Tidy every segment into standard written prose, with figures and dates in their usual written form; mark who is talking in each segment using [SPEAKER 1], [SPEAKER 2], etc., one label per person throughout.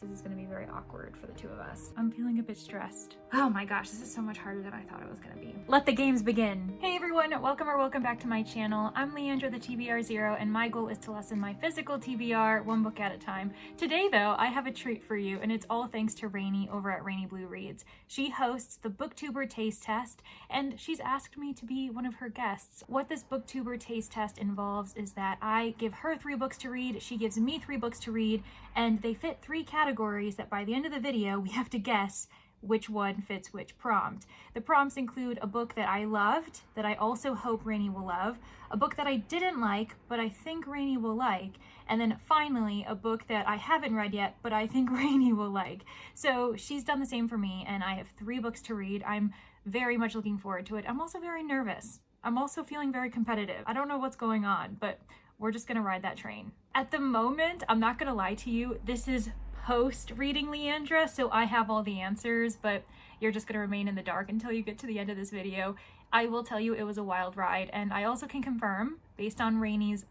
[SPEAKER 1] This is going to be very awkward for the two of us. I'm feeling a bit stressed. Oh my gosh, this is so much harder than I thought it was going to be. Let the games begin. Hey everyone, welcome back to my channel. I'm Leandra, the TBR Zero, and my goal is to lessen my physical TBR one book at a time. Today though, I have a treat for you, and it's all thanks to Rainy over at Rainy Blue Reads. She hosts the Booktuber Taste Test, and she's asked me to be one of her guests. What this Booktuber Taste Test involves is that I give her 3 books to read, she gives me 3 books to read, and they fit 3 categories that by the end of the video, we have to guess which one fits which prompt. The prompts include a book that I loved, that I also hope Rainy will love, a book that I didn't like, but I think Rainy will like, and then finally a book that I haven't read yet, but I think Rainy will like. So she's done the same for me, and I have 3 books to read. I'm very much looking forward to it. I'm also very nervous. I'm also feeling very competitive. I don't know what's going on, but we're just gonna ride that train. At the moment, I'm not gonna lie to you, this is post-reading Leandra, so I have all the answers, but you're just gonna remain in the dark until you get to the end of this video. I will tell you it was a wild ride, and I also can confirm, based on Rainy's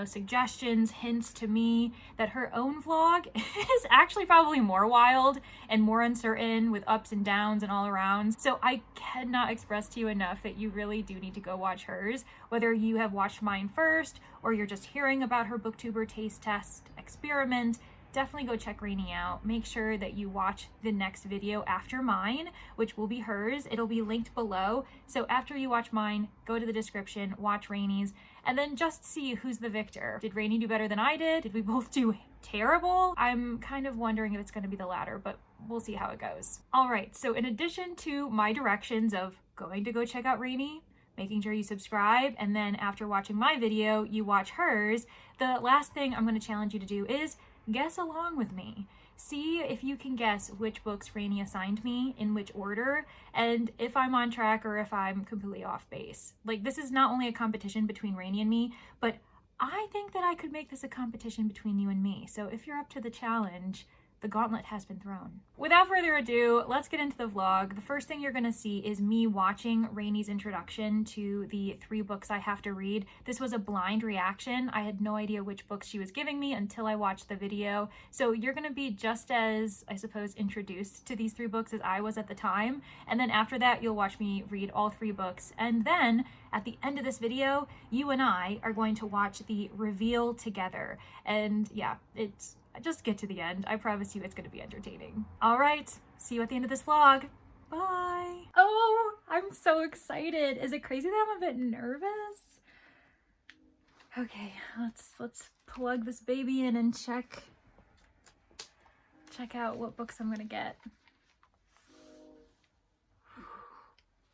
[SPEAKER 1] suggestions, hints to me, that her own vlog is actually probably more wild and more uncertain with ups and downs and all around. So I cannot express to you enough that you really do need to go watch hers. Whether you have watched mine first or you're just hearing about her Booktuber taste test experiment, definitely go check Rainy out. Make sure that you watch the next video after mine, which will be hers. It'll be linked below. So after you watch mine, go to the description, watch Rainy's, and then just see who's the victor. Did Rainy do better than I did? Did we both do terrible? I'm kind of wondering if it's going to be the latter, but we'll see how it goes. All right, so in addition to my directions of going to go check out Rainy, making sure you subscribe, and then after watching my video, you watch hers, the last thing I'm going to challenge you to do is guess along with me. See if you can guess which books Rainy assigned me in which order, and if I'm on track or if I'm completely off base. Like, this is not only a competition between Rainy and me, but I think that I could make this a competition between you and me. So if you're up to the challenge, the gauntlet has been thrown. Without further ado, let's get into the vlog. The first thing you're gonna see is me watching Rainy's introduction to the 3 books I have to read. This was a blind reaction. I had no idea which books she was giving me until I watched the video. So you're gonna be just as, I suppose, introduced to these 3 books as I was at the time. And then after that, you'll watch me read all 3 books. And then at the end of this video, you and I are going to watch the reveal together. And yeah, just get to the end. I promise you it's going to be entertaining. All right, see you at the end of this vlog. Bye. Oh, I'm so excited. Is it crazy that I'm a bit nervous? Okay, let's plug this baby in and check out what books I'm gonna get.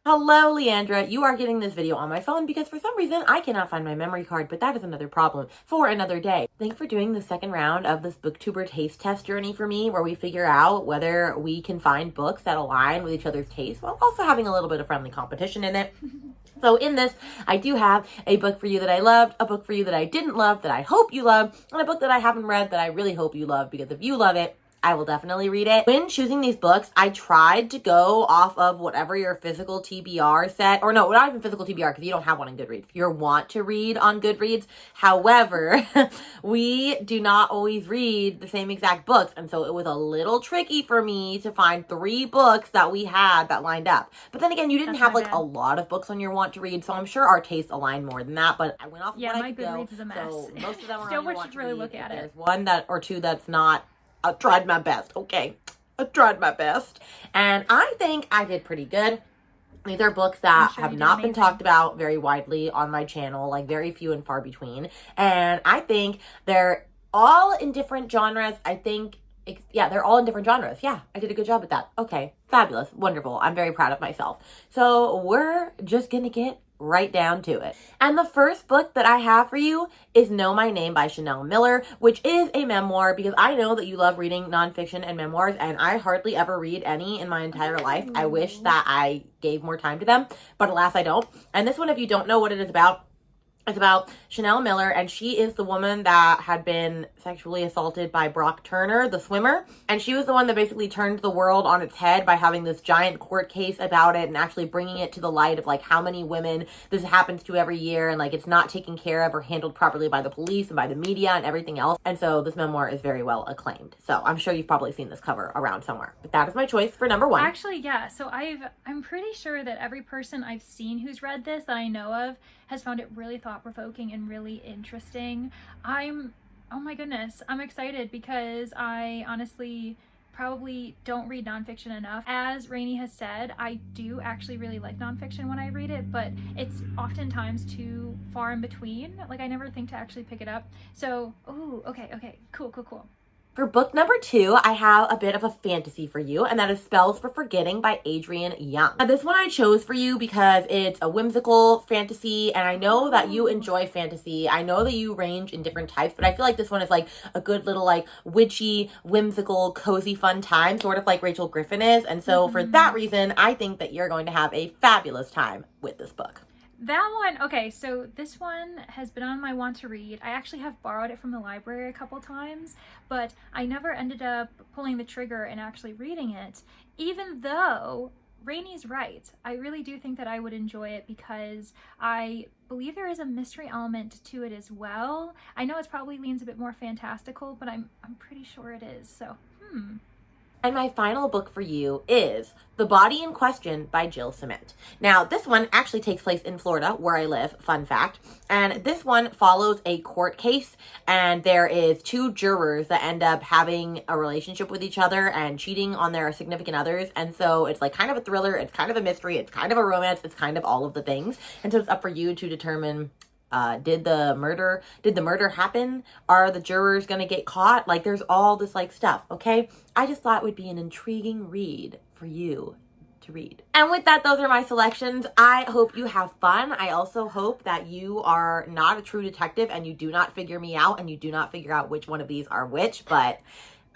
[SPEAKER 2] Hello, Leandra. You are getting this video on my phone because for some reason I cannot find my memory card, but that is another problem for another day. Thanks for doing the second round of this Booktuber taste test journey for me, where we figure out whether we can find books that align with each other's taste while also having a little bit of friendly competition in it. So in this, I do have a book for you that I loved, a book for you that I didn't love that I hope you love, and a book that I haven't read that I really hope you love, because if you love it, I will definitely read it. When choosing these books, I tried to go off of whatever your physical TBR said, or no, not even physical TBR, because you don't have one on Goodreads. You want to read on Goodreads. However, we do not always read the same exact books, and so it was a little tricky for me to find 3 books that we had that lined up. But then again, you didn't have like a lot of books on your want to read, so I'm sure our tastes align more than that. But I went off of what I could go.
[SPEAKER 1] Goodreads is a mess.
[SPEAKER 2] So most of them are
[SPEAKER 1] Still
[SPEAKER 2] on your
[SPEAKER 1] wish
[SPEAKER 2] want
[SPEAKER 1] you'd
[SPEAKER 2] to
[SPEAKER 1] really
[SPEAKER 2] read.
[SPEAKER 1] look at it.
[SPEAKER 2] There's one that or 2 that's not. I tried my best, okay? I tried my best. And I think I did pretty good. These are books that have not been talked about very widely on my channel, like very few and far between. And I think they're all in different genres. Yeah, they're all in different genres. Yeah, I did a good job at that. Okay, fabulous, wonderful. I'm very proud of myself. So we're just gonna get right down to it. And the first book that I have for you is Know My Name by Chanel Miller, which is a memoir, because I know that you love reading nonfiction and memoirs, and I hardly ever read any in my entire life. I wish that I gave more time to them, but alas, I don't. And this one, if you don't know what it is about, It's about Chanel Miller, and she is the woman that had been sexually assaulted by Brock Turner, the swimmer. And she was the one that basically turned the world on its head by having this giant court case about it and actually bringing it to the light of like how many women this happens to every year, and like it's not taken care of or handled properly by the police and by the media and everything else. And so this memoir is very well acclaimed. So I'm sure you've probably seen this cover around somewhere. But that is my choice for number 1.
[SPEAKER 1] Actually, yeah. So I'm pretty sure that every person I've seen who's read this that I know of has found it really thought-provoking and really interesting. Oh my goodness, I'm excited because I honestly probably don't read nonfiction enough. As Rainey has said, I do actually really like nonfiction when I read it, but it's oftentimes too far in between. Like I never think to actually pick it up. So, ooh, okay, cool.
[SPEAKER 2] For book number 2, I have a bit of a fantasy for you, and that is Spells for Forgetting by Adrienne Young. Now, this one I chose for you because it's a whimsical fantasy, and I know that you enjoy fantasy. I know that you range in different types, but I feel like this one is like a good little like witchy, whimsical, cozy, fun time, sort of like Rachel Griffin is. And so for that reason, I think that you're going to have a fabulous time with this book.
[SPEAKER 1] That one, okay, so this one has been on my want to read. I actually have borrowed it from the library a couple times, but I never ended up pulling the trigger and actually reading it, even though Rainey's right. I really do think that I would enjoy it because I believe there is a mystery element to it as well. I know it probably leans a bit more fantastical, but I'm pretty sure it is, so,
[SPEAKER 2] And my final book for you is The Body in Question by Jill Cement. Now, this one actually takes place in Florida, where I live, fun fact. And this one follows a court case, and there is 2 jurors that end up having a relationship with each other and cheating on their significant others. And so it's like kind of a thriller, it's kind of a mystery, it's kind of a romance, it's kind of all of the things. And so it's up for you to determine, did the murder happen? Are the jurors gonna get caught? Like there's all this like stuff, okay? I just thought it would be an intriguing read for you to read. And with that, those are my selections. I hope you have fun. I also hope that you are not a true detective and you do not figure me out and you do not figure out which one of these are which, but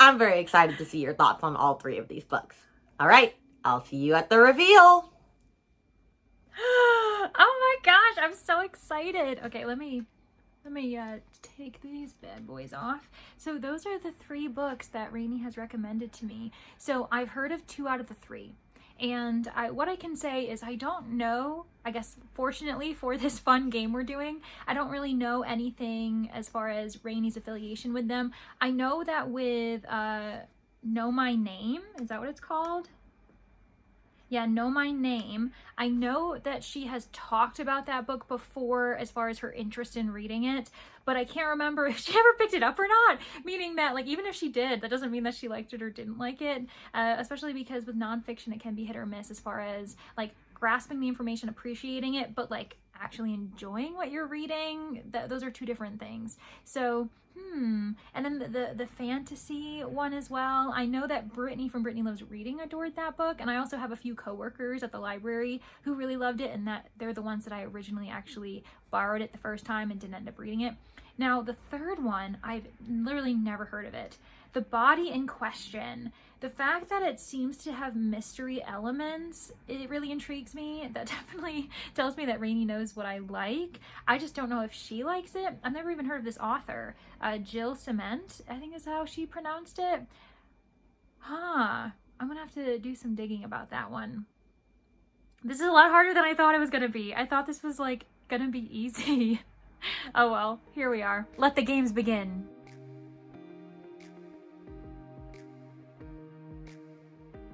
[SPEAKER 2] I'm very excited to see your thoughts on all 3 of these books. All right, I'll see you at the reveal.
[SPEAKER 1] Oh my gosh, I'm so excited. Okay, let me take these bad boys off. So those are the 3 books that Rainey has recommended to me. So I've heard of 2 out of the 3. And what I can say is I don't know, I guess fortunately for this fun game we're doing, I don't really know anything as far as Rainey's affiliation with them. I know that with Know My Name, is that what it's called? Yeah, Know My Name. I know that she has talked about that book before as far as her interest in reading it, but I can't remember if she ever picked it up or not. Meaning that, like, even if she did, that doesn't mean that she liked it or didn't like it, especially because with nonfiction, it can be hit or miss as far as, like, grasping the information, appreciating it, but, like, actually enjoying what you're reading. Those are 2 different things. So, and then the fantasy one as well. I know that Brittany from Brittany Loves Reading adored that book, and I also have a few coworkers at the library who really loved it, and that they're the ones that I originally actually borrowed it the first time and didn't end up reading it. Now, the 3rd one, I've literally never heard of it. The Body in Question. The fact that it seems to have mystery elements, it really intrigues me. That definitely tells me that Rainey knows what I like. I just don't know if she likes it. I've never even heard of this author. Jill Cement, I think is how she pronounced it. I'm gonna have to do some digging about that one. This is a lot harder than I thought it was gonna be. I thought this was like gonna be easy. Oh well, here we are. Let the games begin.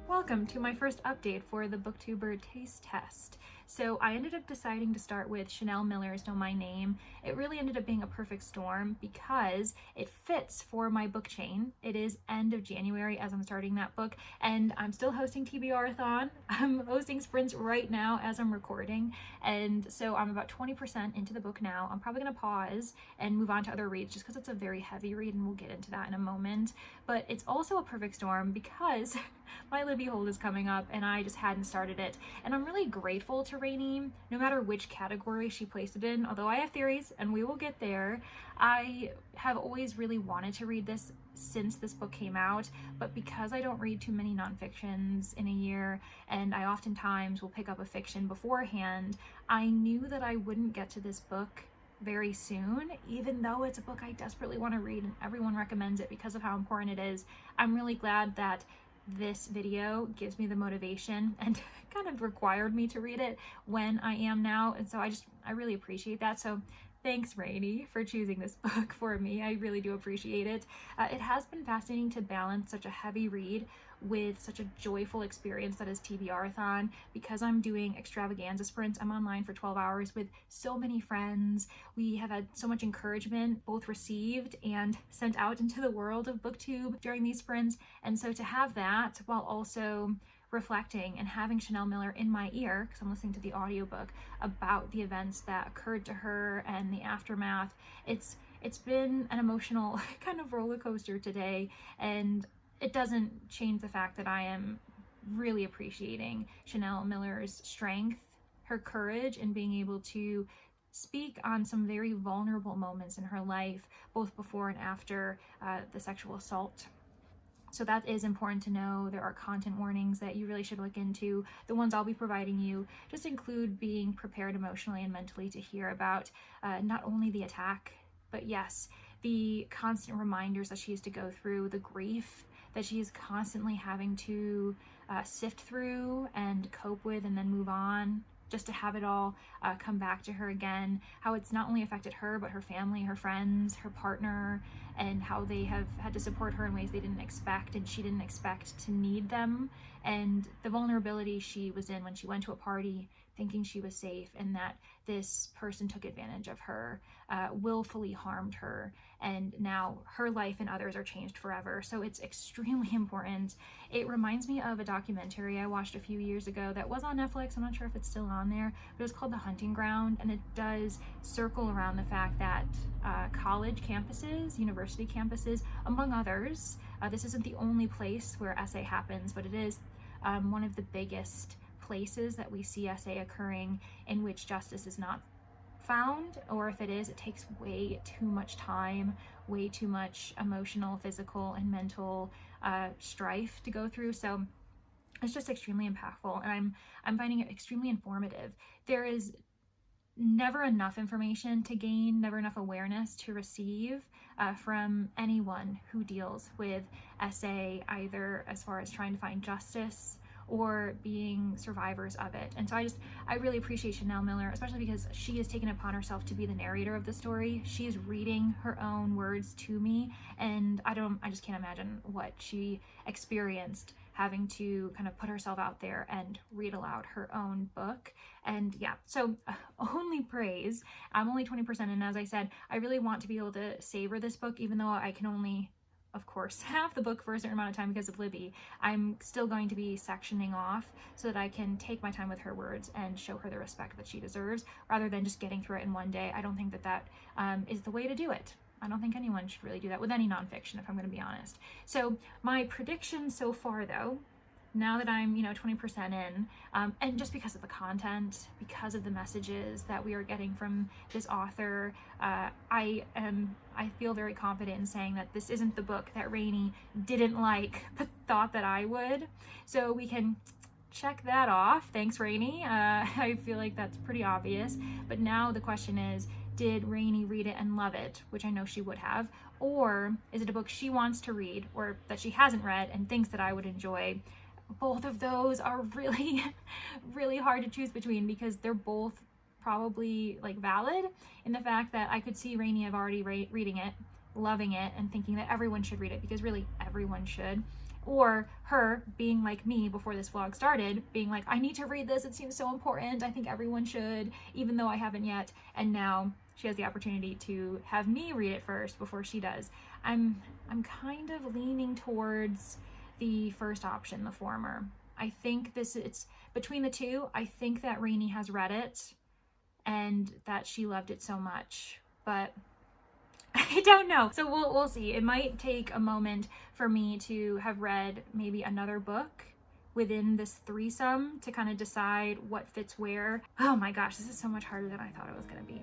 [SPEAKER 1] Welcome to my first update for the Booktuber taste test. So I ended up deciding to start with Chanel Miller's Know My Name. It really ended up being a perfect storm because it fits for my book chain. It is end of January as I'm starting that book, and I'm still hosting TBR-a-thon. I'm hosting sprints right now as I'm recording, and so I'm about 20% into the book now. I'm probably gonna pause and move on to other reads just because it's a very heavy read, and we'll get into that in a moment. But it's also a perfect storm because my Libby hold is coming up and I just hadn't started it. And I'm really grateful to Rainey, no matter which category she placed it in, although I have theories and we will get there. I have always really wanted to read this since this book came out, but because I don't read too many nonfictions in a year, and I oftentimes will pick up a fiction beforehand, I knew that I wouldn't get to this book very soon, even though it's a book I desperately want to read and everyone recommends it because of how important it is. I'm really glad that this video gives me the motivation and kind of required me to read it when I am now, and so I really appreciate that. So thanks, Rainey, for choosing this book for me. I really do appreciate it. It has been fascinating to balance such a heavy read with such a joyful experience that is TBR-a-thon. Because I'm doing extravaganza sprints, I'm online for 12 hours with so many friends. We have had so much encouragement, both received and sent out into the world of Booktube during these sprints. And so to have that while also reflecting and having Chanel Miller in my ear, because I'm listening to the audiobook about the events that occurred to her and the aftermath, it's been an emotional kind of roller coaster today, and it doesn't change the fact that I am really appreciating Chanel Miller's strength, her courage in being able to speak on some very vulnerable moments in her life, both before and after the sexual assault. So that is important to know. There are content warnings that you really should look into. The ones I'll be providing you just include being prepared emotionally and mentally to hear about not only the attack, but yes, the constant reminders that she has to go through, the grief that she is constantly having to sift through and cope with and then move on, just to have it all come back to her again, how it's not only affected her, but her family, her friends, her partner, and how they have had to support her in ways they didn't expect and she didn't expect to need them, and the vulnerability she was in when she went to a party thinking she was safe, and that this person took advantage of her, willfully harmed her, and now her life and others are changed forever. So it's extremely important. It reminds me of a documentary I watched a few years ago that was on Netflix. I'm not sure if it's still on there, but it was called The Hunting Ground, and it does circle around the fact that college campuses, university campuses, among others, this isn't the only place where SA happens, but it is one of the biggest places that we see SA occurring in which justice is not found, or if it is, it takes way too much time, way too much emotional, physical, and mental strife to go through. So it's just extremely impactful, and I'm finding it extremely informative. There is never enough information to gain, never enough awareness to receive from anyone who deals with SA, either as far as trying to find justice or being survivors of it. And so I really appreciate Chanel Miller, especially because she has taken it upon herself to be the narrator of the story. She is reading her own words to me, and I just can't imagine what she experienced having to kind of put herself out there and read aloud her own book. And yeah, so only praise. I'm only 20% in, as I said. I really want to be able to savor this book, even though I can only, of course, have the book for a certain amount of time because of Libby. I'm still going to be sectioning off so that I can take my time with her words and show her the respect that she deserves, rather than just getting through it in one day. I don't think that is the way to do it. I don't think anyone should really do that with any nonfiction, if I'm going to be honest. So my prediction so far, though, now that I'm 20% in, and just because of the content, because of the messages that we are getting from this author, I feel very confident in saying that this isn't the book that Rainey didn't like but thought that I would. So we can check that off. Thanks, Rainey. I feel like that's pretty obvious. But now the question is, did Rainey read it and love it, which I know she would have, or is it a book she wants to read or that she hasn't read and thinks that I would enjoy? Both of those are really, really hard to choose between, because they're both probably valid in the fact that I could see Rainey of already reading it, loving it, and thinking that everyone should read it, because really everyone should. Or her being like me before this vlog started, being like, I need to read this, it seems so important, I think everyone should, even though I haven't yet. And now she has the opportunity to have me read it first before she does. I'm kind of leaning towards the first option, the former. I think it's between the two. I think that Rainey has read it and that she loved it so much, but I don't know. So we'll see. It might take a moment for me to have read maybe another book within this threesome to kind of decide what fits where. Oh my gosh, this is so much harder than I thought it was going to be.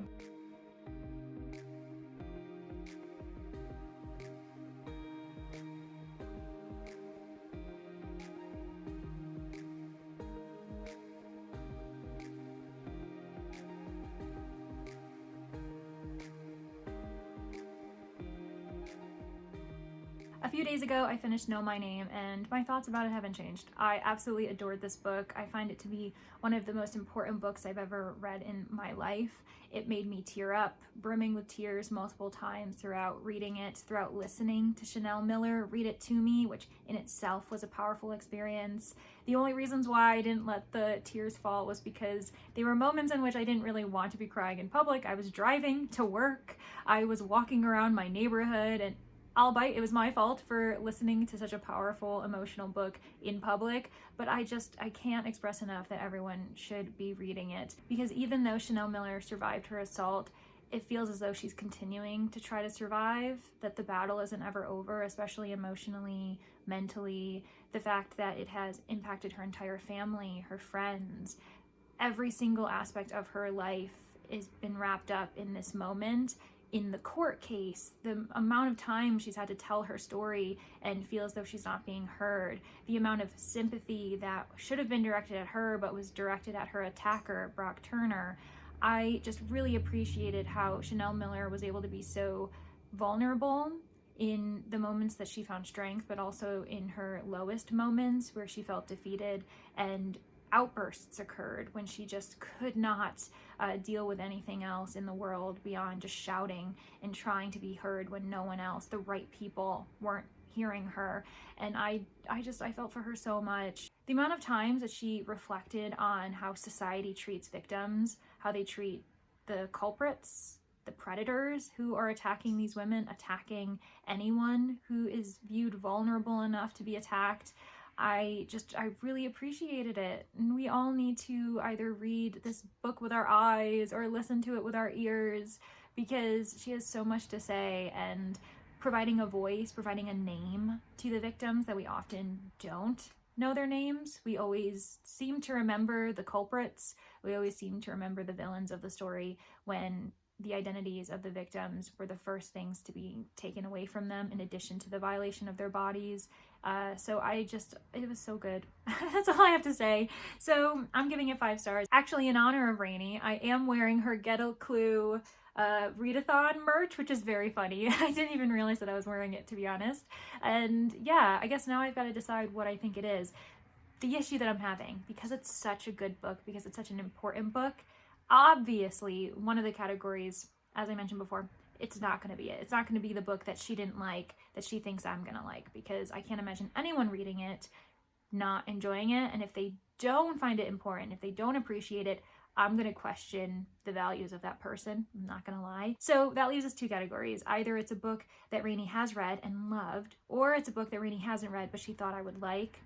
[SPEAKER 1] A few days ago, I finished Know My Name, and my thoughts about it haven't changed. I absolutely adored this book. I find it to be one of the most important books I've ever read in my life. It made me tear up, brimming with tears multiple times throughout reading it, throughout listening to Chanel Miller read it to me, which in itself was a powerful experience. The only reasons why I didn't let the tears fall was because there were moments in which I didn't really want to be crying in public. I was driving to work, I was walking around my neighborhood, and albeit it was my fault for listening to such a powerful, emotional book in public, but I can't express enough that everyone should be reading it. Because even though Chanel Miller survived her assault, it feels as though she's continuing to try to survive, that the battle isn't ever over, especially emotionally, mentally. The fact that it has impacted her entire family, her friends, every single aspect of her life has been wrapped up in this moment. In the court case, the amount of time she's had to tell her story and feel as though she's not being heard, the amount of sympathy that should have been directed at her but was directed at her attacker, Brock Turner. I just really appreciated how Chanel Miller was able to be so vulnerable in the moments that she found strength, but also in her lowest moments where she felt defeated, and outbursts occurred when she just could not deal with anything else in the world beyond just shouting and trying to be heard when no one else, the right people, weren't hearing her. And I felt for her so much. The amount of times that she reflected on how society treats victims, how they treat the culprits, the predators who are attacking these women, attacking anyone who is viewed vulnerable enough to be attacked. I really appreciated it. And we all need to either read this book with our eyes or listen to it with our ears, because she has so much to say, and providing a voice, providing a name to the victims that we often don't know their names. We always seem to remember the culprits. We always seem to remember the villains of the story, when the identities of the victims were the first things to be taken away from them, in addition to the violation of their bodies. So it was so good. That's all I have to say. So I'm giving it 5 stars. Actually, in honor of Rainey, I am wearing her Get a Clue readathon merch, which is very funny. I didn't even realize that I was wearing it, to be honest. And yeah, I guess now I've got to decide what I think it is. The issue that I'm having, because it's such a good book, because it's such an important book, obviously one of the categories, as I mentioned before, it's not going to be it. It's not going to be the book that she didn't like, that she thinks I'm going to like, because I can't imagine anyone reading it not enjoying it. And if they don't find it important, if they don't appreciate it, I'm going to question the values of that person. I'm not going to lie. So that leaves us 2 categories. Either it's a book that Rainey has read and loved, or it's a book that Rainey hasn't read but she thought I would like.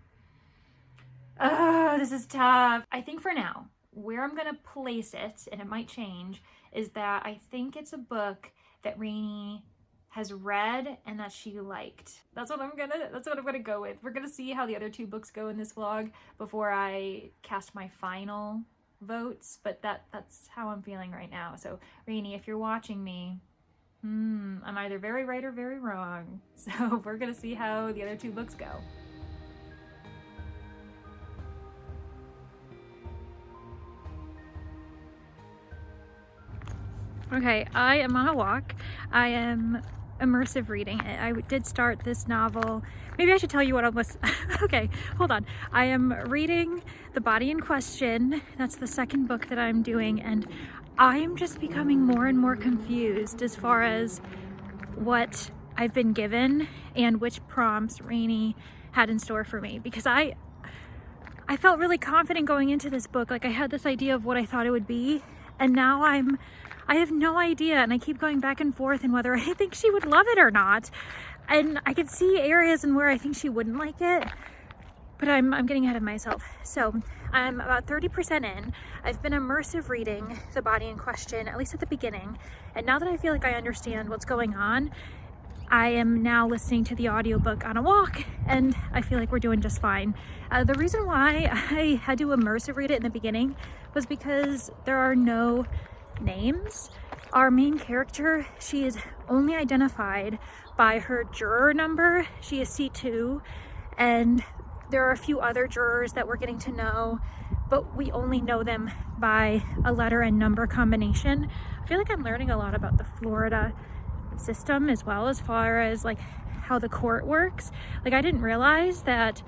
[SPEAKER 1] Oh, this is tough. I think for now, where I'm going to place it, and it might change, is that I think it's a book that Rainey has read and that she liked. That's what I'm gonna go with. We're gonna see how the other 2 books go in this vlog before I cast my final votes, but that's how I'm feeling right now. So Rainey, if you're watching me, I'm either very right or very wrong. So we're gonna see how the other 2 books go. Okay, I am on a walk. I am immersive reading it. I did start this novel. Maybe I should tell you what I was. Okay, hold on. I am reading The Body in Question. That's the 2nd book that I'm doing, and I am just becoming more and more confused as far as what I've been given and which prompts Rainey had in store for me, because I felt really confident going into this book. Like, I had this idea of what I thought it would be, and now I have no idea, and I keep going back and forth in whether I think she would love it or not. And I can see areas in where I think she wouldn't like it, but I'm getting ahead of myself. So I'm about 30% in. I've been immersive reading The Body in Question, at least at the beginning. And now that I feel like I understand what's going on, I am now listening to the audiobook on a walk, and I feel like we're doing just fine. The reason why I had to immersive read it in the beginning was because there are no names. Our main character, she is only identified by her juror number. She is C2, and there are a few other jurors that we're getting to know, but we only know them by a letter and number combination. I feel like I'm learning a lot about the Florida system as well, as far as like how the court works. Like, I didn't realize that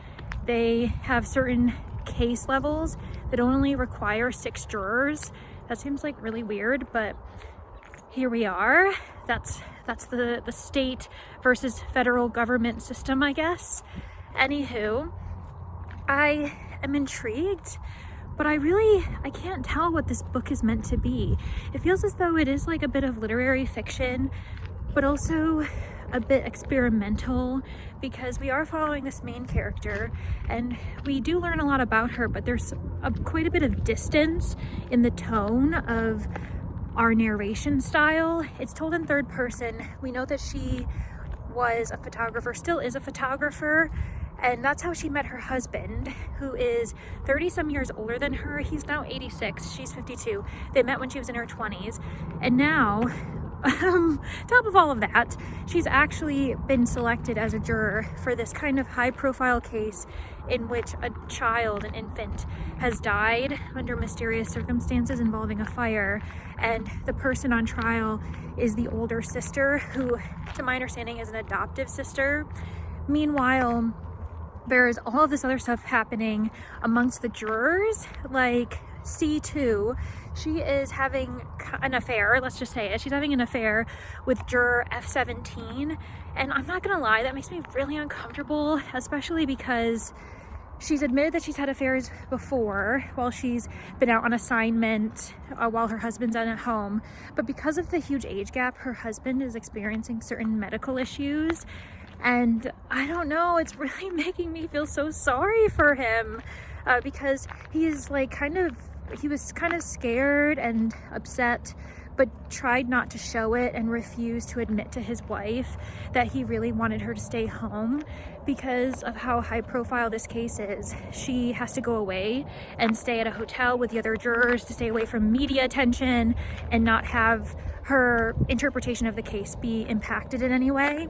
[SPEAKER 1] they have certain case levels that only require 6 jurors. That seems like really weird, but here we are. That's the state versus federal government system, I guess. Anywho, I am intrigued, but I can't tell what this book is meant to be. It feels as though it is like a bit of literary fiction, but also a bit experimental, because we are following this main character and we do learn a lot about her, but there's quite a bit of distance in the tone of our narration style. It's told in third person. We know that she was a photographer, still is a photographer, and that's how she met her husband, who is 30 some years older than her. He's now 86, she's 52. They met when she was in her 20s, and now top of all of that, she's actually been selected as a juror for this kind of high profile case in which a child, an infant, has died under mysterious circumstances involving a fire, and the person on trial is the older sister, who, to my understanding, is an adoptive sister. Meanwhile, there's all of this other stuff happening amongst the jurors, like C2. She is having an affair, let's just say it. She's having an affair with juror F17, and I'm not gonna lie, that makes me really uncomfortable, especially because she's admitted that she's had affairs before while she's been out on assignment, while her husband's at home. But because of the huge age gap, her husband is experiencing certain medical issues, and I don't know, it's really making me feel so sorry for him, because he's like he was kind of scared and upset, but tried not to show it and refused to admit to his wife that he really wanted her to stay home because of how high profile this case is. She has to go away and stay at a hotel with the other jurors to stay away from media attention and not have her interpretation of the case be impacted in any way.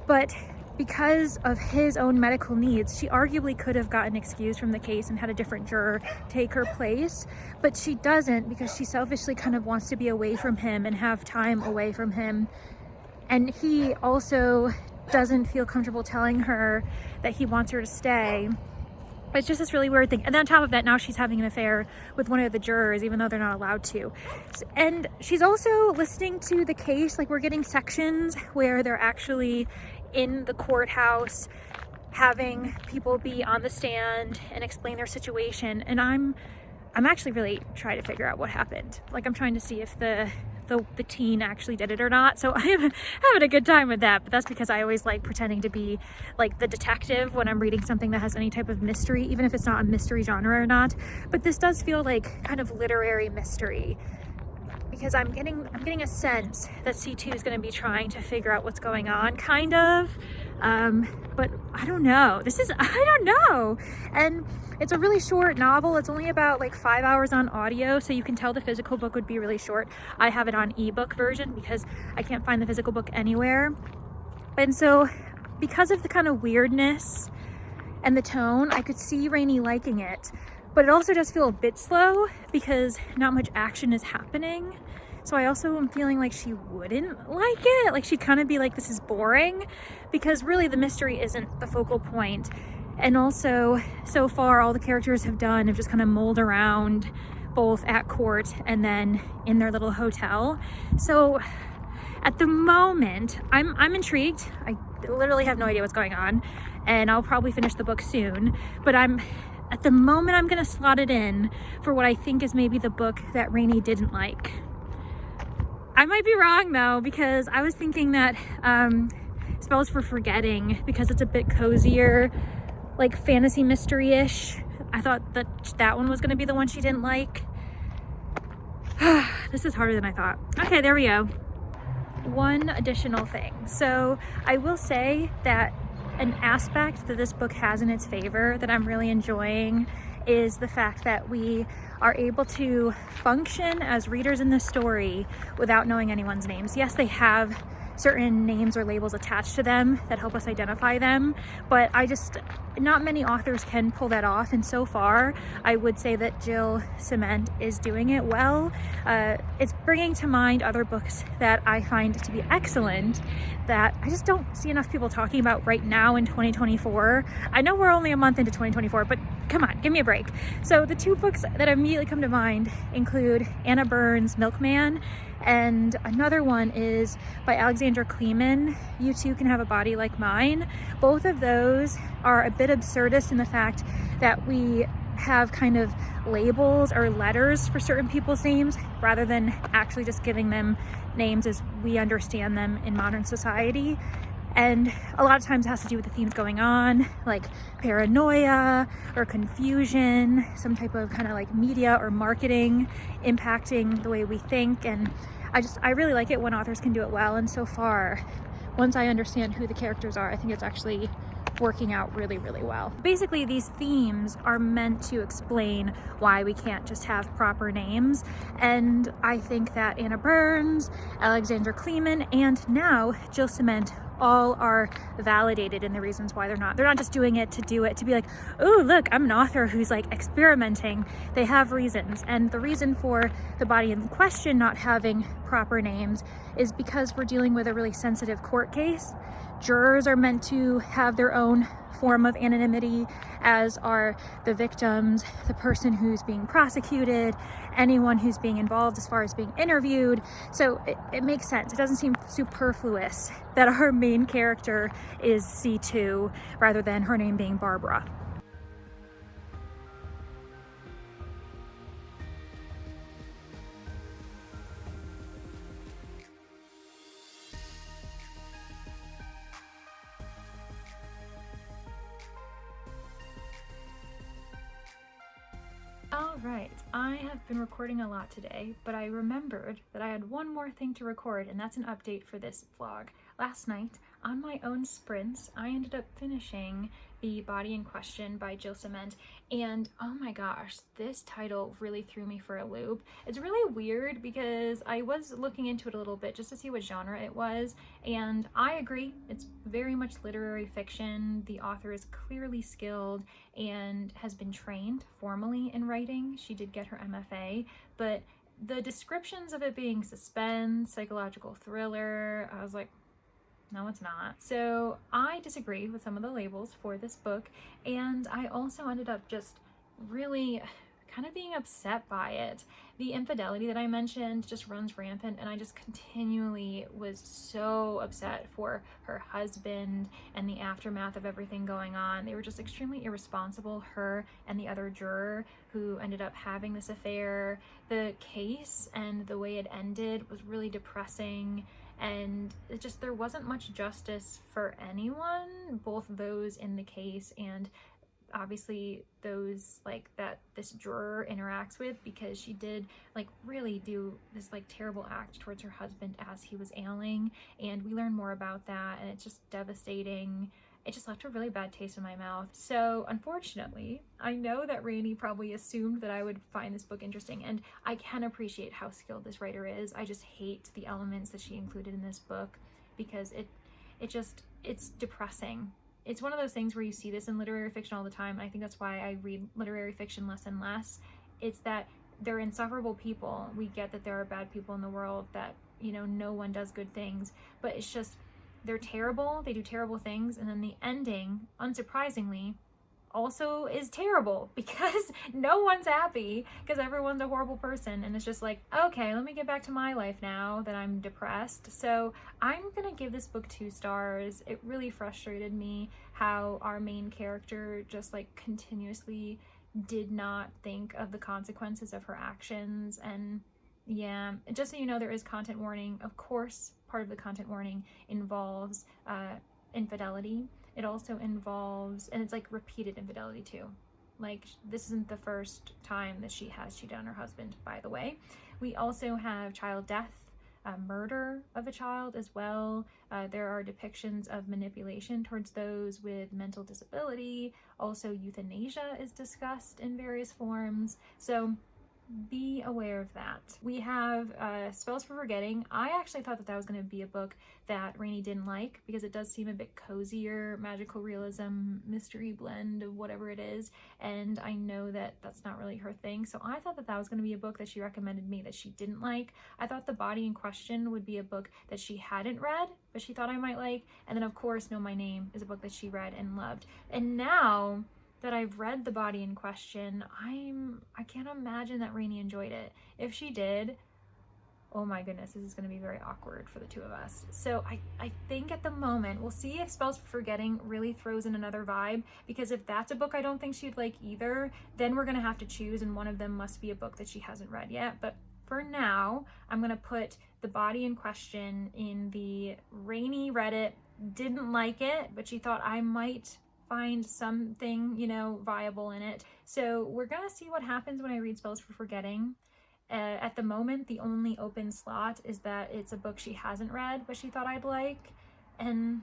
[SPEAKER 1] But because of his own medical needs, she arguably could have gotten excused from the case and had a different juror take her place, but she doesn't, because she selfishly kind of wants to be away from him and have time away from him. And he also doesn't feel comfortable telling her that he wants her to stay. It's just this really weird thing. And then on top of that, now she's having an affair with one of the jurors, even though they're not allowed to. And she's also listening to the case, like we're getting sections where they're actually in the courthouse having people be on the stand and explain their situation. And I'm actually really trying to figure out what happened. Like, I'm trying to see if the teen actually did it or not. So I am having a good time with that, but that's because I always like pretending to be like the detective when I'm reading something that has any type of mystery, even if it's not a mystery genre or not. But this does feel like kind of literary mystery, because I'm getting a sense that C2 is going to be trying to figure out what's going on, kind of. But I don't know. I don't know. And it's a really short novel. It's only about like 5 hours on audio, so you can tell the physical book would be really short. I have it on ebook version because I can't find the physical book anywhere. And so because of the kind of weirdness and the tone, I could see Rainey liking it. But it also does feel a bit slow because not much action is happening. So I also am feeling like she wouldn't like it. Like, she'd kind of be like, this is boring, because really the mystery isn't the focal point. And also, so far, all the characters have done have just kind of mulled around, both at court and then in their little hotel. So at the moment, I'm intrigued. I literally have no idea what's going on, and I'll probably finish the book soon. But at the moment, I'm gonna slot it in for what I think is maybe the book that Rainey didn't like. I might be wrong though, because I was thinking that Spells for Forgetting, because it's a bit cozier, like fantasy mystery-ish. I thought that one was gonna be the one she didn't like. This is harder than I thought. Okay, there we go. One additional thing. So I will say that an aspect that this book has in its favor that I'm really enjoying is the fact that we are able to function as readers in this story without knowing anyone's names. Yes, they have certain names or labels attached to them that help us identify them, but not many authors can pull that off, and so far I would say that Jill Cement is doing it well. It's bringing to mind other books that I find to be excellent that I just don't see enough people talking about right now in 2024. I know we're only a month into 2024, but come on, give me a break. So the two books that immediately come to mind include Anna Burns' Milkman, and another one is by Alexandra Kleeman, You Too Can Have a Body Like Mine. Both of those are a bit absurdist in the fact that we have kind of labels or letters for certain people's names rather than actually just giving them names as we understand them in modern society. And a lot of times it has to do with the themes going on, like paranoia or confusion, some type of kind of like media or marketing impacting the way we think. And I really like it when authors can do it well. And so far, once I understand who the characters are, I think it's actually working out really, really well. Basically, these themes are meant to explain why we can't just have proper names. And I think that Anna Burns, Alexandra Kleeman, and now Jill Cement all are validated in the reasons why they're not just doing it to do it, to be like, oh, look, I'm an author who's like experimenting. They have reasons. And the reason for the body in question not having proper names is because we're dealing with a really sensitive court case. Jurors are meant to have their own form of anonymity, as are the victims, the person who's being prosecuted, anyone who's being involved as far as being interviewed. So it makes sense. It doesn't seem superfluous that our main character is C2 rather than her name being Barbara. Alright, I have been recording a lot today, but I remembered that I had one more thing to record, and that's an update for this vlog. Last night, on my own sprints, I ended up finishing The Body in Question by Jill Cement, and oh my gosh, this title really threw me for a loop. It's really weird because I was looking into it a little bit just to see what genre it was, and I agree, it's very much literary fiction. The author is clearly skilled and has been trained formally in writing. She did get her MFA, but the descriptions of it being suspense, psychological thriller, I was like, no, it's not. So I disagree with some of the labels for this book, and I also ended up just really kind of being upset by it. The infidelity that I mentioned just runs rampant, and I just continually was so upset for her husband and the aftermath of everything going on. They were just extremely irresponsible, her and the other juror who ended up having this affair. The case and the way it ended was really depressing, and it just, there wasn't much justice for anyone, both those in the case and obviously those like that this juror interacts with, because she did like really do this like terrible act towards her husband as he was ailing, and we learn more about that, and it's just devastating. It just left a really bad taste in my mouth. So unfortunately, I know that Rainey probably assumed that I would find this book interesting, and I can appreciate how skilled this writer is. I just hate the elements that she included in this book because it's depressing. It's one of those things where you see this in literary fiction all the time, and I think that's why I read literary fiction less and less. It's that they're insufferable people. We get that there are bad people in the world, that, you know, no one does good things, but it's just, they're terrible, they do terrible things, and then the ending, unsurprisingly, also is terrible because no one's happy because everyone's a horrible person, and it's just like, okay, let me get back to my life now that I'm depressed. So I'm gonna give this book 2 stars. It really frustrated me how our main character just like continuously did not think of the consequences of her actions. And yeah, just so you know, there is content warning. Of course, part of the content warning involves infidelity. It also involves, and it's like repeated infidelity too. Like, this isn't the first time that she has cheated on her husband, by the way. We also have child death, murder of a child as well. There are depictions of manipulation towards those with mental disability. Also, euthanasia is discussed in various forms. So be aware of that. We have Spells for Forgetting. I actually thought that was going to be a book that Rainey didn't like because it does seem a bit cozier, magical realism, mystery blend of whatever it is, and I know that that's not really her thing, so I thought that was going to be a book that she recommended me that she didn't like. I thought The Body in Question would be a book that she hadn't read, but she thought I might like, and then of course Know My Name is a book that she read and loved. And now that I've read The Body in Question, I can't imagine that Rainey enjoyed it. If she did, oh my goodness, this is going to be very awkward for the two of us. So I think at the moment, we'll see if Spells for Forgetting really throws in another vibe, because if that's a book I don't think she'd like either, then we're going to have to choose, and one of them must be a book that she hasn't read yet. But for now, I'm going to put The Body in Question in the Rainey read it, didn't like it, but she thought I might find something, you know, viable in it. So we're gonna see what happens when I read Spells for Forgetting. At the moment, the only open slot is that it's a book she hasn't read but she thought I'd like, and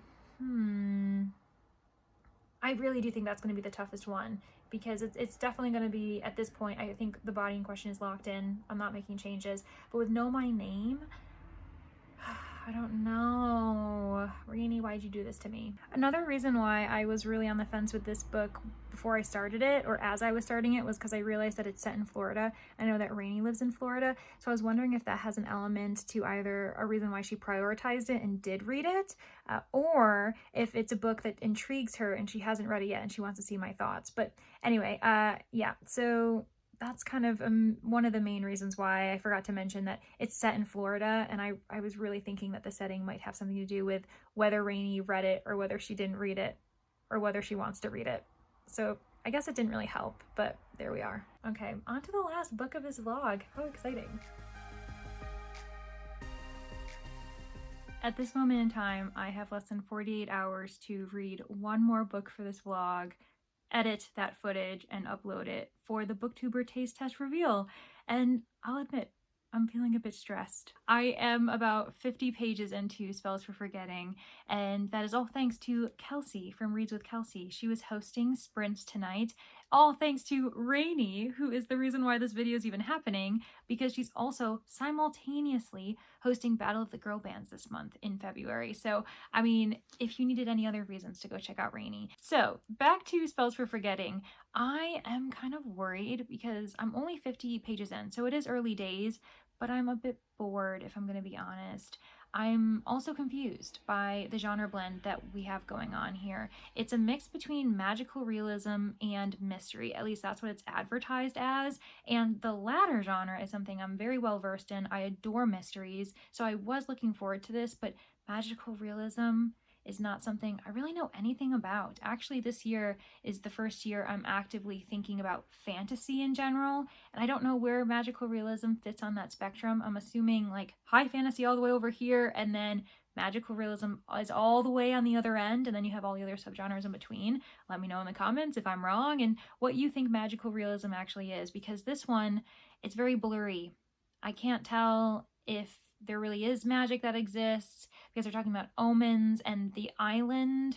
[SPEAKER 1] I really do think that's going to be the toughest one, because it's definitely going to be, at this point, I think The Body in Question is locked in. I'm not making changes. But with Know My Name, I don't know. Rainey, why'd you do this to me? Another reason why I was really on the fence with this book before I started it, or as I was starting it, was because I realized that it's set in Florida. I know that Rainey lives in Florida, so I was wondering if that has an element to either a reason why she prioritized it and did read it, or if it's a book that intrigues her and she hasn't read it yet and she wants to see my thoughts. But anyway, yeah, so that's kind of one of the main reasons why I forgot to mention that it's set in Florida, and I was really thinking that the setting might have something to do with whether Rainey read it or whether she didn't read it or whether she wants to read it. So I guess it didn't really help, but there we are. Okay, on to the last book of this vlog. How exciting. At this moment in time, I have less than 48 hours to read one more book for this vlog, edit that footage, and upload it for the Booktuber taste test reveal. And I'll admit, I'm feeling a bit stressed. I am about 50 pages into Spells for Forgetting, and that is all thanks to Kelsey from Reads with Kelsey. She was hosting sprints tonight, all thanks to Rainey, who is the reason why this video is even happening, because she's also simultaneously hosting Battle of the Girl Bands this month in February. So, I mean, if you needed any other reasons to go check out Rainey. So, back to Spells for Forgetting. I am kind of worried because I'm only 50 pages in, so it is early days, but I'm a bit bored, if I'm going to be honest. I'm also confused by the genre blend that we have going on here. It's a mix between magical realism and mystery, at least that's what it's advertised as, and the latter genre is something I'm very well versed in. I adore mysteries, so I was looking forward to this, but magical realism is not something I really know anything about. Actually, this year is the first year I'm actively thinking about fantasy in general, and I don't know where magical realism fits on that spectrum. I'm assuming like high fantasy all the way over here, and then magical realism is all the way on the other end, and then you have all the other subgenres in between. Let me know in the comments if I'm wrong and what you think magical realism actually is, because this one, it's very blurry. I can't tell if there really is magic that exists, because they're talking about omens and the island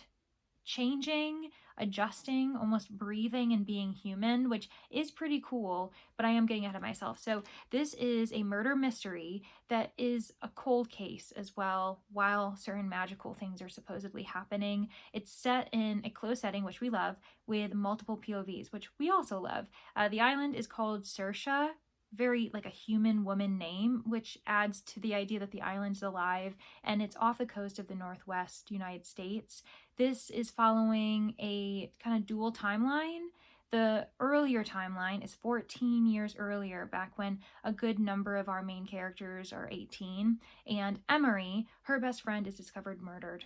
[SPEAKER 1] changing, adjusting, almost breathing and being human, which is pretty cool, but I am getting ahead of myself. So this is a murder mystery that is a cold case as well, while certain magical things are supposedly happening. It's set in a closed setting, which we love, with multiple POVs, which we also love. The island is called Sersha, very like a human woman name, which adds to the idea that the island's alive, and it's off the coast of the Northwest United States. This is following a kind of dual timeline. The earlier timeline is 14 years earlier, back when a good number of our main characters are 18, and Emery, her best friend, is discovered murdered.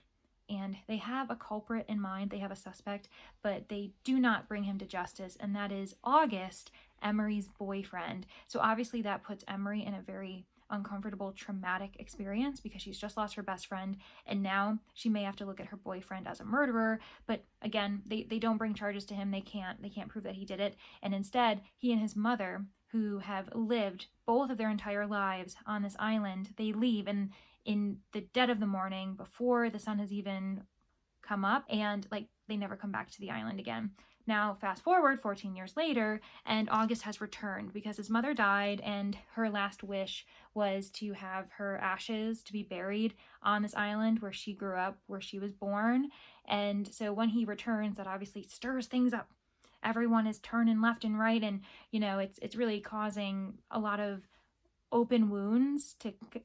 [SPEAKER 1] And they have a culprit in mind, they have a suspect, but they do not bring him to justice, and that is August, Emery's boyfriend. So obviously that puts Emery in a very uncomfortable, traumatic experience, because she's just lost her best friend, and now she may have to look at her boyfriend as a murderer. But again, they don't bring charges to him. They can't prove that he did it, and instead he and his mother, who have lived both of their entire lives on this island, they leave, and in the dead of the morning, before the sun has even come up, and like they never come back to the island again. Now, fast forward 14 years later, and August has returned because his mother died, and her last wish was to have her ashes to be buried on this island where she grew up, where she was born. And so when he returns, that obviously stirs things up. Everyone is turning left and right, and it's really causing a lot of open wounds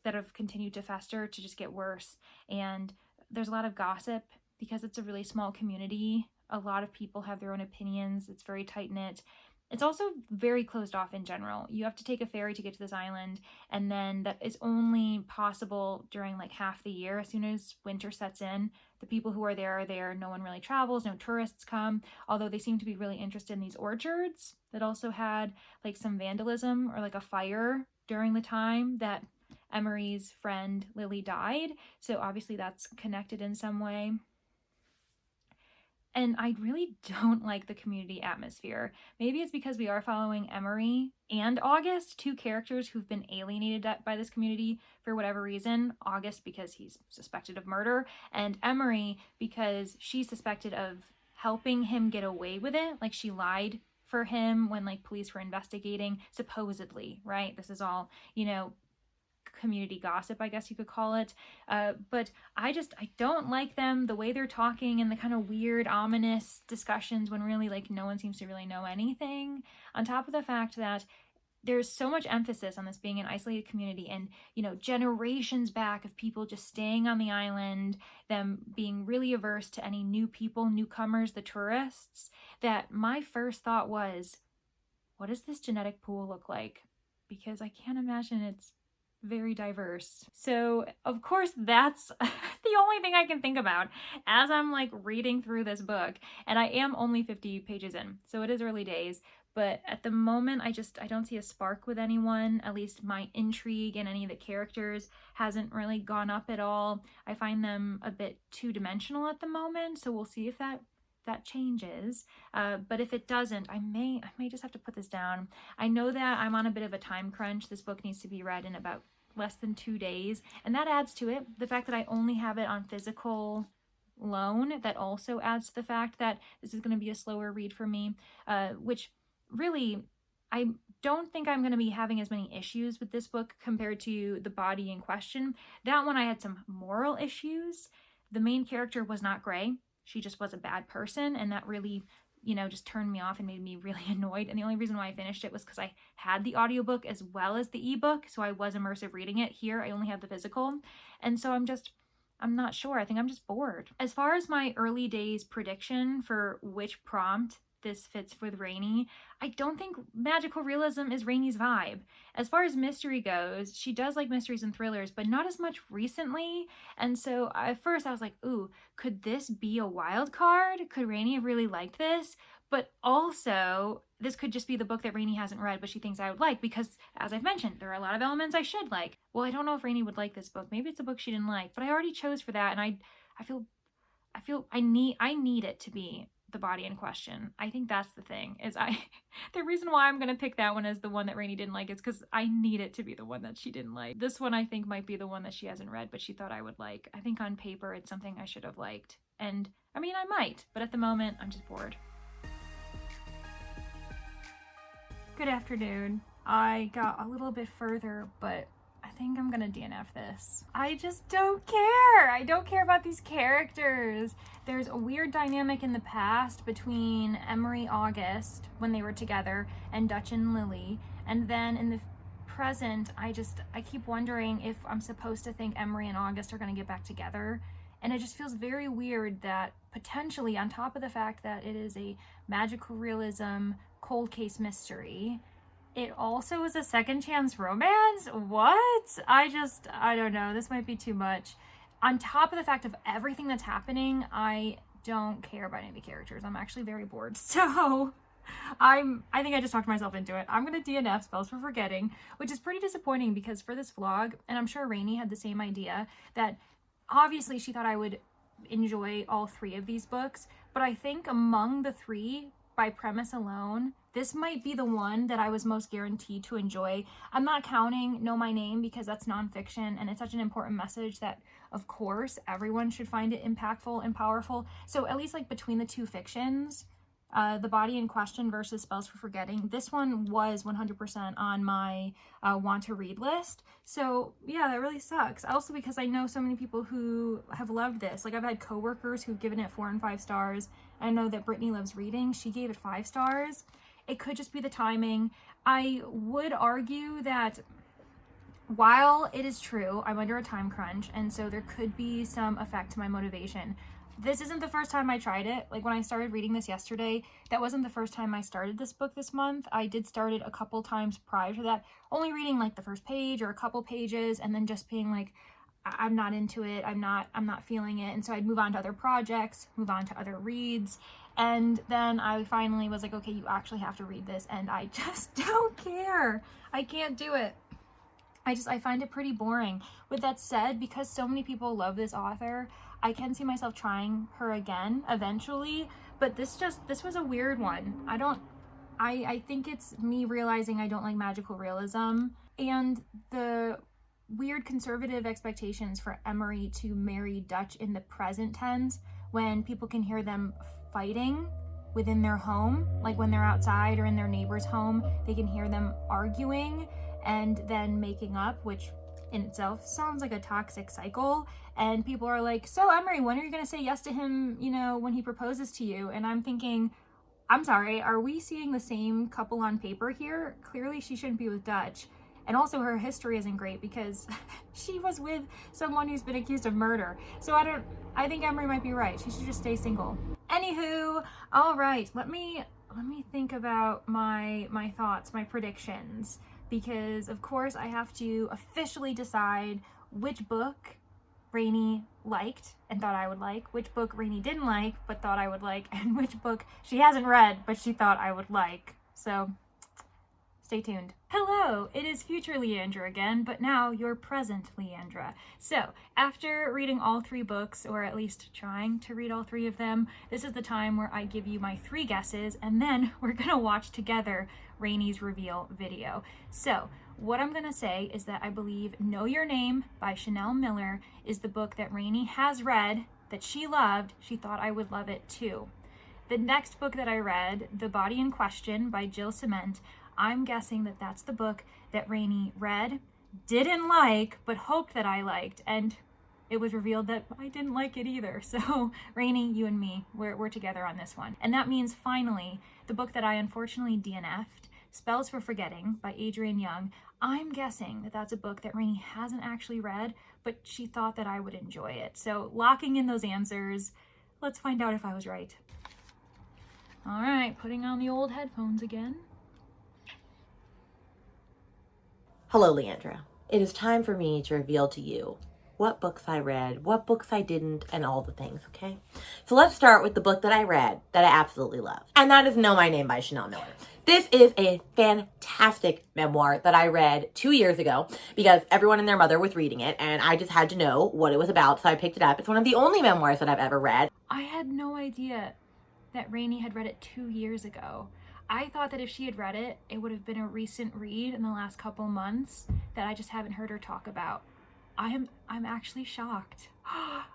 [SPEAKER 1] that have continued to fester to just get worse. And there's a lot of gossip because it's a really small community. A lot of people have their own opinions. It's very tight-knit. It's also very closed off in general. You have to take a ferry to get to this island, and then that is only possible during like half the year. As soon as winter sets in, the people who are there. No one really travels, no tourists come, although they seem to be really interested in these orchards that also had like some vandalism or like a fire during the time that Emery's friend Lily died. So obviously that's connected in some way. And I really don't like the community atmosphere. Maybe it's because we are following Emery and August, two characters who've been alienated by this community for whatever reason. August because he's suspected of murder, and Emery because she's suspected of helping him get away with it. Like she lied for him when like police were investigating, supposedly, right? This is all, community gossip, I guess you could call it. But I don't like them, the way they're talking and the kind of weird, ominous discussions when really like no one seems to really know anything. On top of the fact that there's so much emphasis on this being an isolated community and, generations back of people just staying on the island, them being really averse to any new people, newcomers, the tourists, that my first thought was, what does this genetic pool look like? Because I can't imagine it's very diverse. So of course that's the only thing I can think about as I'm like reading through this book, and I am only 50 pages in, so it is early days, but at the moment I don't see a spark with anyone. At least my intrigue in any of the characters hasn't really gone up at all. I find them a bit two-dimensional at the moment, so we'll see if that changes. But if it doesn't, I may just have to put this down. I know that I'm on a bit of a time crunch. This book needs to be read in about less than 2 days, and that adds to it. The fact that I only have it on physical loan, that also adds to the fact that this is going to be a slower read for me, which really, I don't think I'm going to be having as many issues with this book compared to the body in question. That one I had some moral issues. The main character was not gray. She just was a bad person, and that really, just turned me off and made me really annoyed. And the only reason why I finished it was because I had the audiobook as well as the ebook, so I was immersive reading it. Here, I only have the physical, and so I'm not sure. I think I'm just bored. As far as my early days prediction for which prompt this fits with Rainey, I don't think magical realism is Rainey's vibe. As far as mystery goes, she does like mysteries and thrillers, but not as much recently. And so at first I was like, ooh, could this be a wild card? Could Rainey have really liked this? But also, this could just be the book that Rainey hasn't read, but she thinks I would like, because as I've mentioned, there are a lot of elements I should like. Well, I don't know if Rainey would like this book. Maybe it's a book she didn't like, but I already chose for that, and I feel I need it to be the body in question. I think that's the thing, the reason why I'm going to pick that one as the one that Rainey didn't like is because I need it to be the one that she didn't like. This one I think might be the one that she hasn't read, but she thought I would like. I think on paper it's something I should have liked. And I mean, I might, but at the moment I'm just bored. Good afternoon. I got a little bit further, but I think I'm gonna DNF this. I just don't care. I don't care about these characters. There's a weird dynamic in the past between Emery August when they were together and Dutch and Lily. And then in the present, I keep wondering if I'm supposed to think Emery and August are gonna get back together. And it just feels very weird that potentially, on top of the fact that it is a magical realism cold case mystery, it also is a second chance romance? What? I don't know. This might be too much. On top of the fact of everything that's happening, I don't care about any of the characters. I'm actually very bored. So I think I just talked myself into it. I'm going to DNF Spells for Forgetting, which is pretty disappointing because for this vlog, and I'm sure Rainey had the same idea, that obviously she thought I would enjoy all 3 of these books, but I think among the 3, by premise alone, this might be the one that I was most guaranteed to enjoy. I'm not counting Know My Name because that's nonfiction and it's such an important message that, of course, everyone should find it impactful and powerful. So at least like between the 2 fictions, The Body in Question versus Spells for Forgetting. This one was 100% on my want to read list. So yeah, that really sucks. Also because I know so many people who have loved this. Like I've had coworkers who've given it 4 and 5 stars. I know that Brittany Loves Reading, she gave it 5 stars. It could just be the timing. I would argue that while it is true, I'm under a time crunch, and so there could be some effect to my motivation. This isn't the first time I tried it. Like when I started reading this yesterday, that wasn't the first time I started this book this month. I did start it a couple times prior to that, only reading like the first page or a couple pages and then just being like, I'm not into it. I'm not feeling it. And so I'd move on to other projects, move on to other reads. And then I finally was like, okay, you actually have to read this. And I just don't care. I can't do it. I find it pretty boring. With that said, because so many people love this author, I can see myself trying her again eventually, but this was a weird one. I think it's me realizing I don't like magical realism and the weird conservative expectations for Emery to marry Dutch in the present tense when people can hear them fighting within their home, like when they're outside or in their neighbor's home, they can hear them arguing and then making up, which in itself sounds like a toxic cycle. And people are like, so Emery, when are you going to say yes to him, you know, when he proposes to you? And I'm thinking, I'm sorry, are we seeing the same couple on paper here? Clearly she shouldn't be with Dutch. And also her history isn't great because she was with someone who's been accused of murder. So I think Emery might be right. She should just stay single. Anywho, all right, let me think about my thoughts, my predictions, because of course I have to officially decide which book Rainey liked and thought I would like, which book Rainey didn't like but thought I would like, and which book she hasn't read but she thought I would like. So stay tuned. Hello, it is future Leandra again, but now your present Leandra. So, after reading all 3 books, or at least trying to read all 3 of them, this is the time where I give you my 3 guesses, and then we're gonna watch together Rainey's reveal video. So, what I'm gonna say is that I believe Know Your Name by Chanel Miller is the book that Rainey has read, that she loved, she thought I would love it too. The next book that I read, The Body in Question by Jill Cement, I'm guessing that that's the book that Rainey read, didn't like, but hoped that I liked, and it was revealed that I didn't like it either. So Rainey, you and me, we're together on this one. And that means finally, the book that I unfortunately DNF'd, Spells for Forgetting by Adrienne Young, I'm guessing that that's a book that Rainey hasn't actually read, but she thought that I would enjoy it. So locking in those answers, let's find out if I was right. All right, putting on the old headphones again.
[SPEAKER 2] Hello, Leandra. It is time for me to reveal to you what books I read, what books I didn't, and all the things, okay? So let's start with the book that I read that I absolutely love, and that is Know My Name by Chanel Miller. This is a fantastic memoir that I read 2 years ago because everyone and their mother was reading it, and I just had to know what it was about, so I picked it up. It's one of the only memoirs that I've ever read.
[SPEAKER 1] I had no idea that Rainey had read it 2 years ago. I thought that if she had read it, it would have been a recent read in the last couple months that I just haven't heard her talk about. I'm actually shocked.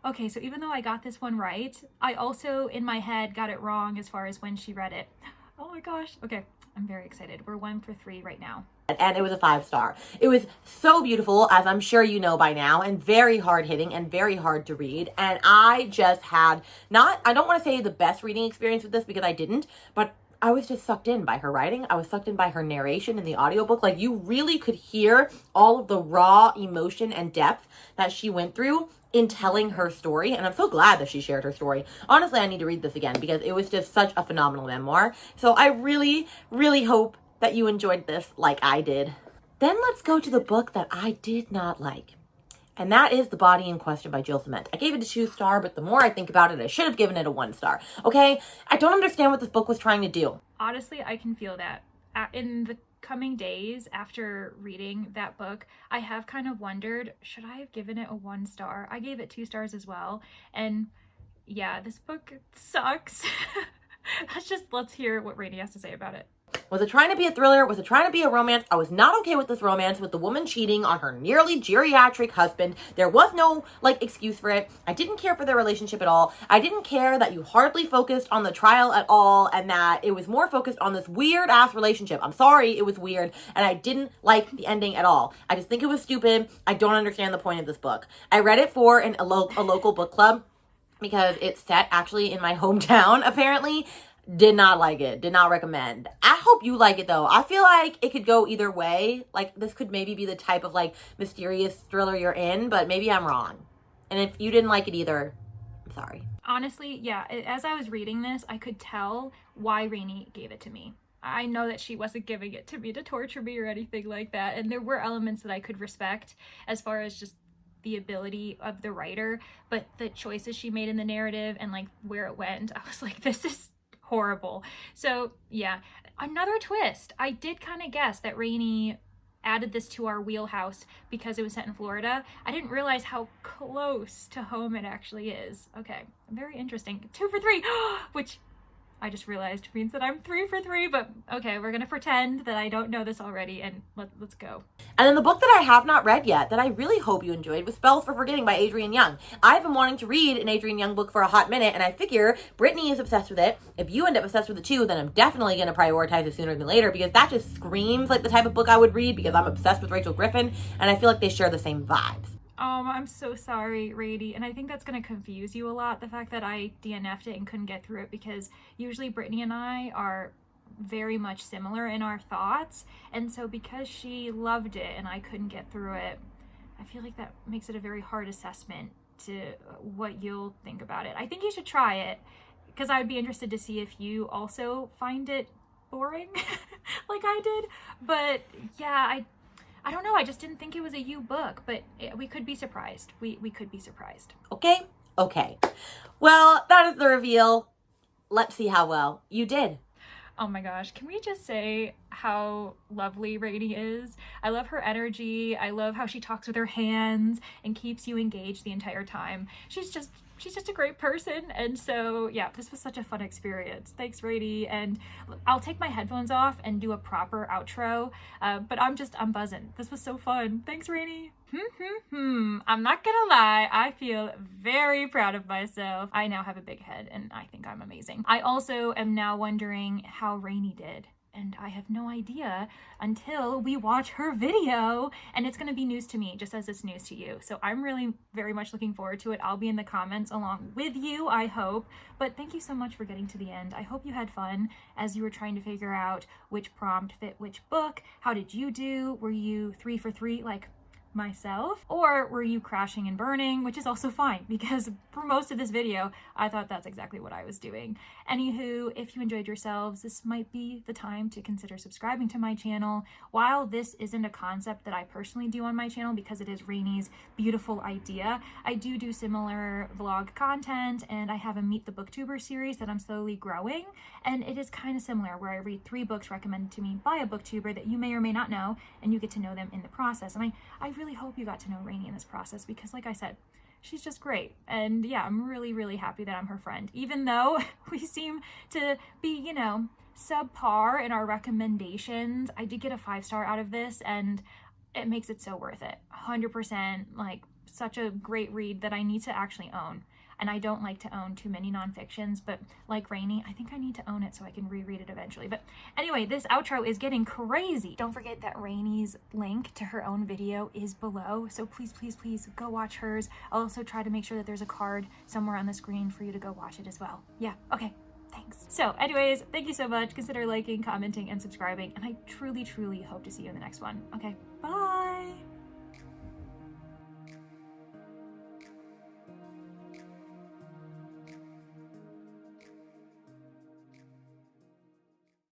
[SPEAKER 1] Okay, so even though I got this one right, I also in my head got it wrong as far as when she read it. Oh my gosh. Okay, I'm very excited. We're 1 for 3 right now.
[SPEAKER 2] And it was a 5-star. It was so beautiful, as I'm sure you know by now, and very hard hitting and very hard to read. And I just had I don't want to say the best reading experience with this because I didn't, but I was just sucked in by her writing. I was sucked in by her narration in the audiobook. Like, you really could hear all of the raw emotion and depth that she went through in telling her story. And I'm so glad that she shared her story. Honestly, I need to read this again because it was just such a phenomenal memoir. So I really, really hope that you enjoyed this like I did. Then let's go to the book that I did not like. And that is The Body in Question by Jill Cement. I gave it a 2-star, but the more I think about it, I should have given it a 1-star. Okay? I don't understand what this book was trying to do.
[SPEAKER 1] Honestly, I can feel that. In the coming days after reading that book, I have kind of wondered, should I have given it a 1-star? I gave it 2 stars as well. And yeah, this book sucks. Let's hear what Rainey has to say about it.
[SPEAKER 2] Was it trying to be a thriller? Was it trying to be a romance? I was not okay with this romance with the woman cheating on her nearly geriatric husband. There was no, excuse for it. I didn't care for their relationship at all. I didn't care that you hardly focused on the trial at all and that it was more focused on this weird-ass relationship. I'm sorry, it was weird, and I didn't like the ending at all. I just think it was stupid. I don't understand the point of this book. I read it for a local book club because it's set actually in my hometown, apparently. Did not like it. Did not recommend. I hope you like it though. I feel like it could go either way. This could maybe be the type of mysterious thriller you're in, but maybe I'm wrong. And if you didn't like it either, I'm sorry.
[SPEAKER 1] Honestly, yeah, as I was reading this, I could tell why Rainey gave it to me. I know that she wasn't giving it to me to torture me or anything like that. And there were elements that I could respect as far as just the ability of the writer, but the choices she made in the narrative and where it went, I was like, this is horrible. So yeah, another twist. I did kind of guess that Rainey added this to our wheelhouse because it was set in Florida. I didn't realize how close to home it actually is. Okay, very interesting. 2 for 3, which I just realized means that I'm 3 for 3, but okay, we're gonna pretend that I don't know this already and let's go.
[SPEAKER 2] And then the book that I have not read yet that I really hope you enjoyed was Spells for Forgetting by Adrienne Young. I've been wanting to read an Adrienne Young book for a hot minute, and I figure Brittany is obsessed with it. If you end up obsessed with it too, then I'm definitely gonna prioritize it sooner than later because that just screams like the type of book I would read because I'm obsessed with Rachel Griffin and I feel like they share the same vibes.
[SPEAKER 1] I'm so sorry, Rady, and I think that's going to confuse you a lot, the fact that I DNF'd it and couldn't get through it, because usually Brittany and I are very much similar in our thoughts, and so because she loved it and I couldn't get through it, I feel like that makes it a very hard assessment to what you'll think about it. I think you should try it, because I'd be interested to see if you also find it boring like I did, but yeah, I don't know. I just didn't think it was a you book, but we could be surprised. We could be surprised.
[SPEAKER 2] Okay. Well, that is the reveal. Let's see how well you did.
[SPEAKER 1] Oh my gosh. Can we just say how lovely Rainey is? I love her energy. I love how she talks with her hands and keeps you engaged the entire time. She's just a great person. And so, yeah, this was such a fun experience. Thanks, Rainey. And I'll take my headphones off and do a proper outro. But I'm buzzing. This was so fun. Thanks, Rainey. I'm not gonna lie, I feel very proud of myself. I now have a big head and I think I'm amazing. I also am now wondering how Rainey did. And I have no idea until we watch her video, and it's going to be news to me just as it's news to you. So I'm really very much looking forward to it. I'll be in the comments along with you, I hope. But thank you so much for getting to the end. I hope you had fun as you were trying to figure out which prompt fit which book. How did you do? Were you 3 for 3 like myself, or were you crashing and burning, which is also fine, because for most of this video I thought that's exactly what I was doing. Anywho, if you enjoyed yourselves, this might be the time to consider subscribing to my channel. While this isn't a concept that I personally do on my channel because it is Rainey's beautiful idea, I do similar vlog content, and I have a Meet the Booktuber series that I'm slowly growing, and it is kind of similar, where I read 3 books recommended to me by a booktuber that you may or may not know, and you get to know them in the process. And I really hope you got to know Rainey in this process, because like I said, she's just great. And yeah, I'm really happy that I'm her friend, even though we seem to be, subpar in our recommendations. I did get a 5-star out of this, and it makes it so worth it. 100%, such a great read that I need to actually own. And I don't like to own too many nonfictions, but like Rainey, I think I need to own it so I can reread it eventually. But anyway, this outro is getting crazy. Don't forget that Rainey's link to her own video is below, so please go watch hers. I'll also try to make sure that there's a card somewhere on the screen for you to go watch it as well. Yeah, okay, thanks. So anyways, thank you so much. Consider liking, commenting, and subscribing, and I truly hope to see you in the next one. Okay, bye!